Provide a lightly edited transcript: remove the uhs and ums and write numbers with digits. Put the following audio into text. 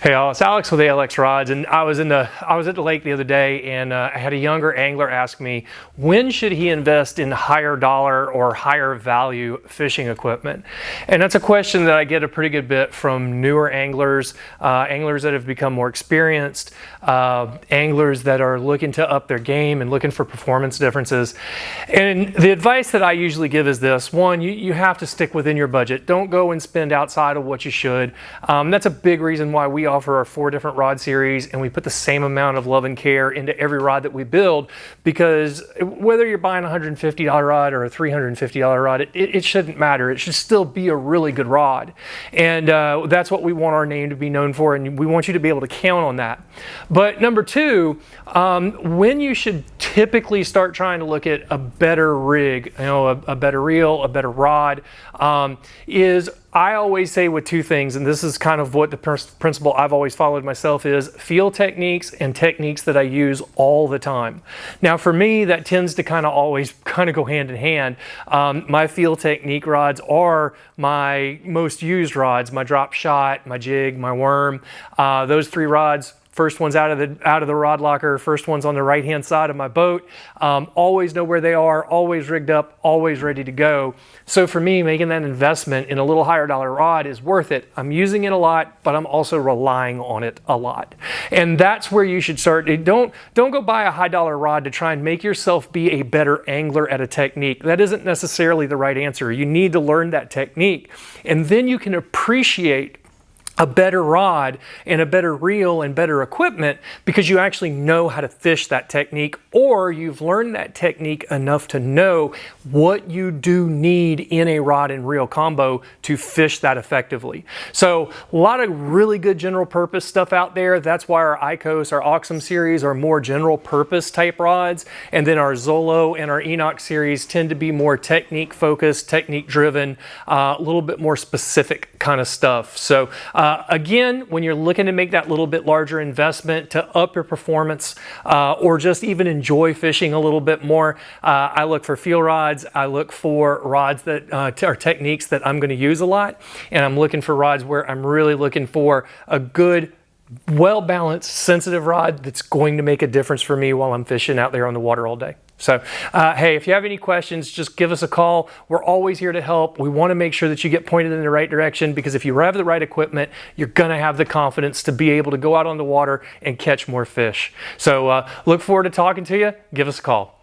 Hey, it's Alex with ALX Rods, and I was at the lake the other day, and I had a younger angler ask me when should he invest in higher dollar or higher value fishing equipment, and that's a question that I get a pretty good bit from newer anglers, anglers that have become more experienced, anglers that are looking to up their game and looking for performance differences. And the advice that I usually give is this: one, you have to stick within your budget. Don't go and spend outside of what you should. That's a big reason why we offer our 4 different rod series, and we put the same amount of love and care into every rod that we build, because whether you're buying a $150 rod or a $350 rod, it shouldn't matter. It should still be a really good rod, and that's what we want our name to be known for, and we want you to be able to count on that. But number 2, when you should typically start trying to look at a better rig, a better reel, a better rod, is I always say with 2 things, and this is kind of what the principle I've always followed myself is: feel techniques and techniques that I use all the time. Now for me, that tends to always go hand in hand. My feel technique rods are my most used rods: my drop shot, my jig, my worm. Those 3 rods. First one's out of the rod locker, first one's on the right hand side of my boat. Always know where they are, always rigged up, always ready to go. So for me, making that investment in a little higher dollar rod is worth it. I'm using it a lot, but I'm also relying on it a lot. And that's where you should start. Don't go buy a high dollar rod to try and make yourself be a better angler at a technique. That isn't necessarily the right answer. You need to learn that technique, and then you can appreciate a better rod and a better reel and better equipment because you actually know how to fish that technique, or you've learned that technique enough to know what you do need in a rod and reel combo to fish that effectively. So a lot of really good general purpose stuff out there. That's why our Icos, our Oxum series are more general purpose type rods, and then our Zolo and our Enoch series tend to be more technique focused, technique driven, a little bit more specific kind of stuff. So again, when you're looking to make that little bit larger investment to up your performance, or just even enjoy fishing a little bit more, I look for feel rods. I look for rods that are techniques that I'm going to use a lot, and I'm looking for rods where I'm really looking for a good, well-balanced, sensitive rod that's going to make a difference for me while I'm fishing out there on the water all day. So, hey, if you have any questions, just give us a call. We're always here to help. We want to make sure that you get pointed in the right direction, because if you have the right equipment, you're going to have the confidence to be able to go out on the water and catch more fish. So, look forward to talking to you. Give us a call.